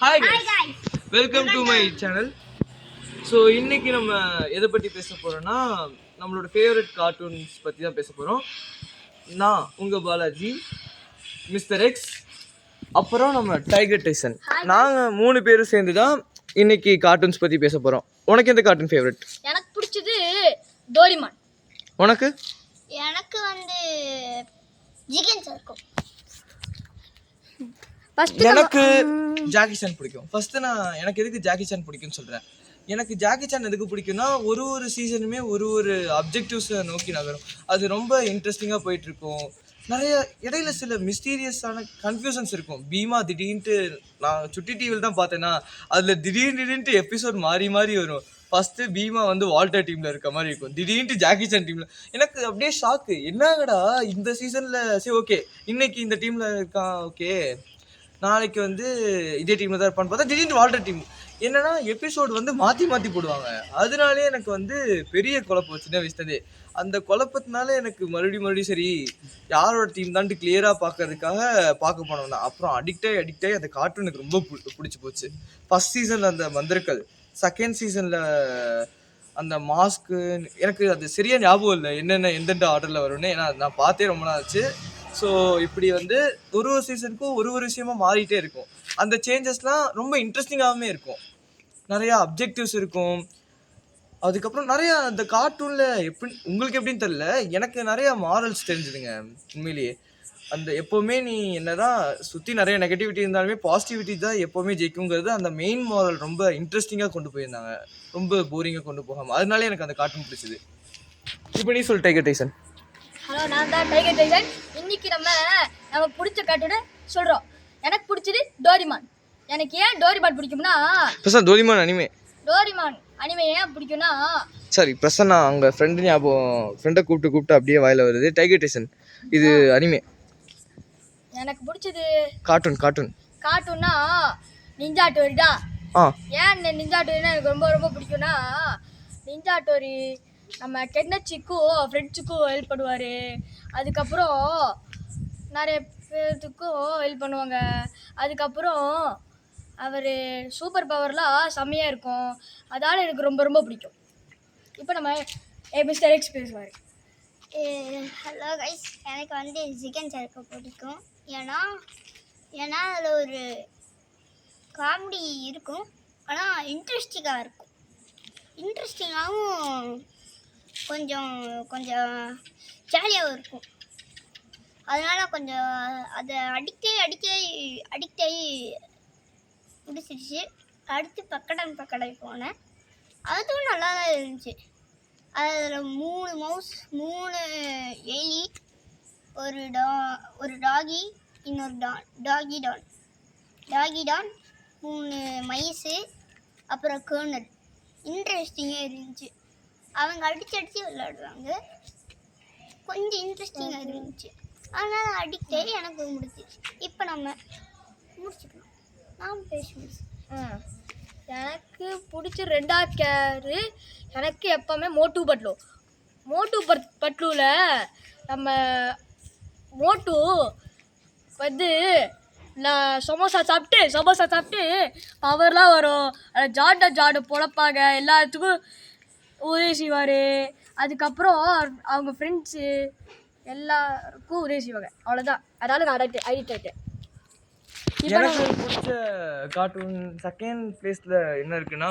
Hi guys, welcome to my channel. So இன்னைக்கு நம்ம எதை பற்றி பேச போகிறோன்னா நம்மளோட ஃபேவரட் கார்ட்டூன்ஸ் பற்றி தான் பேச போகிறோம். நான் உங்கள் பாலாஜி, மிஸ்டர் எக்ஸ், அப்புறம் நம்ம டைகர் டைசன். நாங்கள் 3 பேரும் சேர்ந்து தான் இன்னைக்கு கார்ட்டூன்ஸ் பற்றி பேச போகிறோம். உனக்கு எந்த கார்ட்டூன் ஃபேவரட்? எனக்கு பிடிச்சது டோரிமான். உனக்கு? எனக்கு வந்து ஜிகன் இருக்கும். எனக்கு ஜாக்கி சான் பிடிக்கும். ஃபர்ஸ்ட் நான் எனக்கு எதுக்கு ஜாக்கி சான் பிடிக்கும்னு சொல்கிறேன். எனக்கு ஜாக்கி சான் எதுக்கு பிடிக்கும்னா ஒரு சீசனுமே ஒரு அப்ஜெக்டிவ்ஸை நோக்கி நகரும். அது ரொம்ப இன்ட்ரெஸ்டிங்காக போயிட்டுருக்கும். நிறைய இடையில சில மிஸ்டீரியஸான கன்ஃபியூஷன்ஸ் இருக்கும். பீமா திடீர்னுட்டு நான் சுட்டி டிவியில் தான் பார்த்தேன்னா அதில் திடீர்னுட்டு எபிசோட் மாறி வரும். ஃபஸ்ட்டு பீமா வந்து வால்டர் டீமில் இருக்க மாதிரி இருக்கும், திடீர்னு ஜாக்கி சான் டீமில். எனக்கு அப்படியே ஷாக்கு, என்னங்கடா இந்த சீசனில் சரி ஓகே இன்னைக்கு இந்த டீமில் இருக்கான், ஓகே நாளைக்கு வந்து இதே டீமில் தான் இருப்பான்னு பார்த்தா திடீர்னு வால்டர் டீம். என்னன்னா எபிசோடு வந்து மாற்றி போடுவாங்க. அதனாலே எனக்கு வந்து பெரிய குழப்பம் சின்ன வயசுலேருந்தே. அந்த குழப்பத்தினால எனக்கு மறுபடியும் சரி யாரோட டீம் தான்ட்டு கிளியராக பார்க்கறதுக்காக பார்க்க போனோம்னா அப்புறம் அடிக்டாகி அந்த கார்ட்டூன் எனக்கு ரொம்ப பிடிச்சி போச்சு. ஃபஸ்ட் சீசனில் அந்த மந்திரக்கல், செகண்ட் சீசனில் அந்த மாஸ்க்கு, எனக்கு அது சரியாக ஞாபகம் இல்லை என்னென்ன எந்தெந்த ஆர்டரில் வரும்னு. ஏன்னா நான் பார்த்தே ரொம்ப நாள் ஆச்சு. ஸோ இப்படி வந்து ஒரு சீசனுக்கும் ஒரு விஷயமா மாறிட்டே இருக்கும். அந்த சேஞ்சஸ்லாம் ரொம்ப இன்ட்ரெஸ்டிங்காகவே இருக்கும். நிறையா அப்ஜெக்டிவ்ஸ் இருக்கும். அதுக்கப்புறம் நிறையா அந்த கார்ட்டூனில் உங்களுக்கு எப்படின்னு தெரியல, எனக்கு நிறையா மாரல்ஸ் தெரிஞ்சுதுங்க உண்மையிலேயே. அந்த எப்போவுமே நீ என்னதான் சுற்றி நிறைய நெகட்டிவிட்டி இருந்தாலுமே பாசிட்டிவிட்டி தான் எப்போவுமே ஜெயிக்குங்கிறது அந்த மெயின் மாரல் ரொம்ப இன்ட்ரெஸ்டிங்காக கொண்டு போயிருந்தாங்க, ரொம்ப போரிங்காக கொண்டு போகாமல். அதனாலே எனக்கு அந்த கார்ட்டூன் பிடிச்சிது. இப்போ நீ சொல் டைகர் டைசன். ஹலோ, நான் தான் டைகர் டைசன். இன்னைக்கு நம்ம பிடிச்ச கார்ட்டூனை சொல்கிறோம். எனக்கு பிடிச்சது டோரிமான். எனக்கு ஏன் டோரிமான் பிடிக்கும்னா டோரிமான் அனிமே ஏன் பிடிக்கும்னா சரி பிரசன்னா அவங்க ஃப்ரெண்டை கூப்பிட்டு அப்படியே வாயில வருது. டைகர் டைசன் இது அனிமே. எனக்கு பிடிச்சது கார்ட்டூன்னா நிஞ்சா டோரி தான். ஏன் நிஞ்சா டோரினா எனக்கு ரொம்ப பிடிக்கும்னா நிஞ்சா டோரி நம்ம கென்னச்சிக்கும் ஃப்ரெண்ட்ஸுக்கும் ஹெல்ப் பண்ணுவார். அதுக்கப்புறம் நிறைய பேர்த்துக்கும் ஹெல்ப் பண்ணுவாங்க. அதுக்கப்புறம் அவர் சூப்பர் பவர்லாம் செம்மையாக இருக்கும். அதால் எனக்கு ரொம்ப பிடிக்கும். இப்போ நம்ம மிஸ்டர் எக்ஸ் பேசுவார். ஹலோ கைஸ், எனக்கு வந்து ஜிகன் சர்க்க பிடிக்கும். ஏன்னா அதில் ஒரு காமெடி இருக்கும், ஆனால் இன்ட்ரெஸ்டிங்காகவும் கொஞ்சம் ஜாலியாகவும் இருக்கும். அதனால் கொஞ்சம் அதை அடிக்டாகி பிடிச்சிருச்சு. அடுத்து பக்கடை போனேன், அதுவும் நல்லா தான் இருந்துச்சு. அதில் 3 எலி, ஒரு டாகி, இன்னொரு டாகி டான், 3 மைஸு, அப்புறம் கேர்னல். இன்ட்ரெஸ்டிங்காக இருந்துச்சு. அவங்க அடிச்சு விளையாடுவாங்க, கொஞ்சம் இன்ட்ரெஸ்டிங்காக இருந்துச்சு. அதனால் அடிக்டாகி எனக்கு முடிச்சிச்சு. இப்போ நம்ம முடிச்சுக்கலாம், நான் பேசுவேன். எனக்கு பிடிச்ச 2வது கேரு எனக்கு எப்போவுமே மோட்டு பட்லுவில் நம்ம மோட்டு வந்து நான் சமோசா சாப்பிட்டு பவர்லாம் வரும். ஜாடு பொழப்பாங்க, எல்லாத்துக்கும் உதவி செய்வார். அதுக்கப்புறம் அவங்க ஃப்ரெண்ட்ஸு எல்லாருக்கும் உதவி செய்வாங்க. அவ்வளோதான். அதனால் நான் அடிக்ட் ஆகிட்டேன். எனக்கு பிடிச்ச கார்ட்டூன் செகண்ட் பிளேஸில் என்ன இருக்குன்னா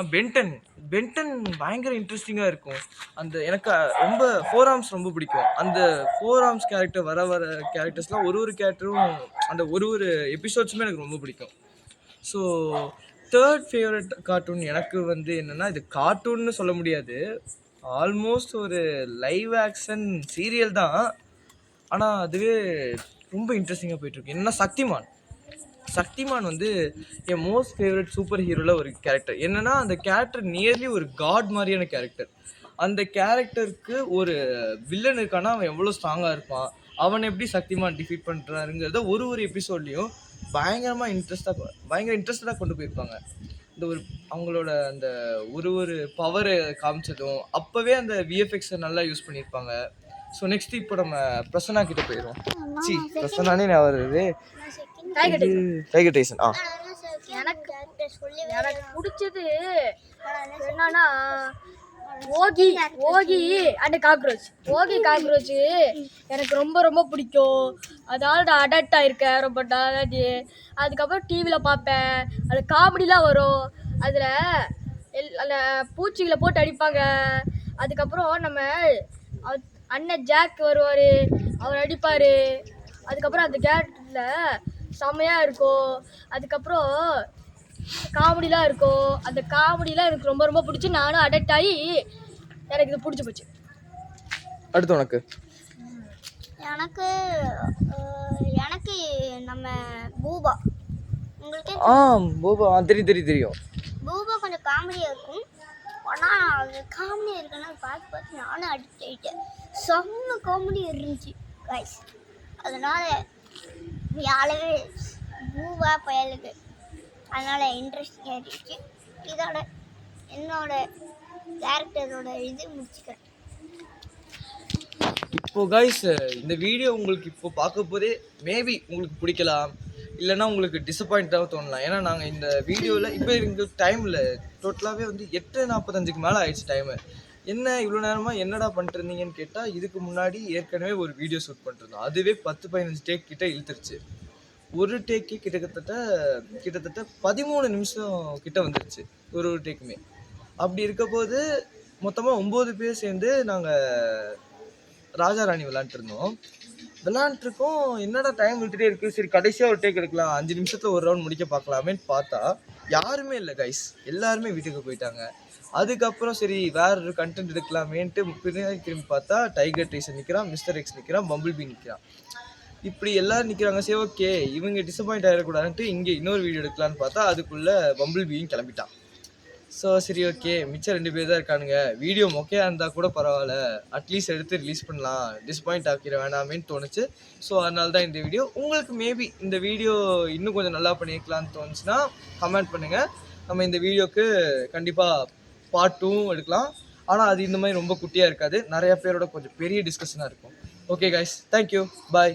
பென்டன் பயங்கர இன்ட்ரெஸ்டிங்காக இருக்கும். அந்த எனக்கு ரொம்ப 4 ஆர்ம்ஸ் ரொம்ப பிடிக்கும். அந்த 4 ஆர்ம்ஸ் கேரக்டர் வர கேரக்டர்ஸ்லாம் ஒரு கேரக்டரும் அந்த ஒரு எபிசோட்ஸுமே எனக்கு ரொம்ப பிடிக்கும். ஸோ 3rd ஃபேவரட் கார்ட்டூன் எனக்கு வந்து என்னென்னா, இது கார்ட்டூன்னு சொல்ல முடியாது, ஆல்மோஸ்ட் ஒரு லைவ் ஆக்ஷன் சீரியல் தான். ஆனால் அதுவே ரொம்ப இன்ட்ரெஸ்டிங்காக போயிட்டுருக்கு. என்னென்னா சக்திமான் வந்து என் மோஸ்ட் ஃபேவரட் சூப்பர் ஹீரோவில் ஒரு கேரக்டர். என்னென்னா அந்த கேரக்டர் நியர்லி ஒரு காட் மாதிரியான கேரக்டர். அந்த கேரக்டருக்கு ஒரு வில்லன் இருக்கான்னா அவன் எவ்வளோ ஸ்ட்ராங்காக இருப்பான், அவனை எப்படி சக்திமான் டிஃபீட் பண்ணுறாருங்கிறத ஒரு எபிசோட்லேயும் பயங்கர இன்ட்ரெஸ்டடாக கொண்டு போயிருப்பாங்க. இந்த அவங்களோட அந்த ஒரு பவரை காமிச்சதும் அப்போவே அந்த விஎஃப்எக்ஸை நல்லா யூஸ் பண்ணியிருப்பாங்க. ஸோ நெக்ஸ்ட் இப்போ நம்ம பிரசன்னா கிட்ட போயிடுவோம். பிரசன்னானே நான் வருது டைகர் டைசன். எனக்கு பிடிச்சது என்னன்னா Ockhi Ockhi and cockroach. Ockhi cockroach எனக்கு ரொம்ப ரொம்ப பிடிக்கும். அதனால நான் அடாக்ட் ஆயிருக்கேன் ரொம்ப நாளாடி. அதுக்கப்புறம் டிவியில் பார்ப்பேன், அது காமெடிலாம் வரும். அதில் அந்த பூச்சிகளை போட்டு அடிப்பாங்க. அதுக்கப்புறம் நம்ம அண்ணன் ஜாக் வருவார், அவர் அடிப்பார். அதுக்கப்புறம் அந்த கேட்டில் செம்மையாக இருக்கும். அதுக்கப்புறம் காமெடிலாம் இருக்கும். அந்த காமெடிலாம் எனக்கு ரொம்ப ரொம்ப பிடிச்சி நானும் அடாக்ட் ஆகி எனக்கு இது பிடிச்சி போச்சு. அடுத்து உனக்கு? எனக்கு எனக்கு நம்ம பூபா. உங்களுக்கு? பூபா தெரியும். பூபா கொஞ்சம் காமெடியாக இருக்கும். ஆனால் அது காமெடியாக இருக்குன்னா பார்த்து பார்த்து நானும் அடிக்ட் ஆகிட்டேன். செம்ம காமெடி இருந்துச்சு கைஸ். அதனால் யாழவே பூபா பயலுக்கு அதனால் இன்ட்ரெஸ்டிங்காக இருந்துச்சு. இதோட என்னோட கேரக்டரோட இது முடிச்சுக்கிறேன். இப்போ கைஸ் இந்த வீடியோ உங்களுக்கு இப்போ பார்க்க போதே மேபி உங்களுக்கு பிடிக்கலாம், இல்லைன்னா உங்களுக்கு டிசப்பாயிண்டாக தோணலாம். ஏன்னா நாங்கள் இந்த வீடியோவில் இப்போ எங்களுக்கு டைமில் டோட்டலாகவே வந்து 8:45 மேலே ஆயிடுச்சு டைமு. என்ன இவ்வளோ நேரமாக என்னடா பண்ணிட்டு இருந்தீங்கன்னு கேட்டால், இதுக்கு முன்னாடி ஏற்கனவே ஒரு வீடியோ ஷூட் பண்ணிருந்தோம். அதுவே 10-15 டேக் கிட்ட இழுத்துருச்சு. ஒரு டேக்கே கிட்டத்தட்ட 13 நிமிஷம் கிட்ட வந்துருச்சு ஒரு டேக்குமே. அப்படி இருக்க போது மொத்தமாக 9 பேர் சேர்ந்து நாங்கள் ராஜா ராணி விளாண்டுருக்கோம். என்னடா டைம் விட்டுட்டே இருக்குது, சரி கடைசியாக ஒரு டேக் எடுக்கலாம், 5 நிமிஷத்தில் ஒரு ரவுண்ட் முடிக்க பார்க்கலாமேன்னு பார்த்தா யாருமே இல்லை கைஸ். எல்லாருமே வீட்டுக்கு போயிட்டாங்க. அதுக்கப்புறம் சரி வேறு ஒரு கண்டென்ட் எடுக்கலாமேன்ட்டு பின்னாடி திரும்பி பார்த்தா டைகர் டீசர் நிற்கிறான், மிஸ்டர் எக்ஸ் நிற்கிறான், பம்பிள் பீ நிற்கிறான். இப்படி எல்லோரும் நிற்கிறாங்க. சரி ஓகே இவங்க டிசப்பாயிண்ட் ஆகிடக்கூடாதுன்ட்டு இங்கே இன்னொரு வீடியோ எடுக்கலான்னு பார்த்தா அதுக்குள்ளே பம்பிள் பீயும் கிளம்பிட்டான். ஸோ சரி ஓகே மிச்சம் 2 பேர் தான் இருக்கானுங்க, வீடியோ மொக்கையாக இருந்தால் கூட பரவாயில்ல, அட்லீஸ்ட் எடுத்து ரிலீஸ் பண்ணலாம், டிசப்பாயிண்ட் ஆக்கிட வேணாமேன்னு தோணுச்சு. ஸோ அதனால தான் இந்த வீடியோ. உங்களுக்கு மேபி இந்த வீடியோ இன்னும் கொஞ்சம் நல்லா பண்ணிக்கலான்னு தோணுச்சுன்னா கமெண்ட் பண்ணுங்கள். நம்ம இந்த வீடியோக்கு கண்டிப்பாக பார்ட் 2 எடுக்கலாம். ஆனால் அது இந்த மாதிரி ரொம்ப குட்டியாக இருக்காது, நிறையா பேரோட கொஞ்சம் பெரிய டிஸ்கஷனாக இருக்கும். ஓகே கைஸ், தேங்க்யூ, பாய்.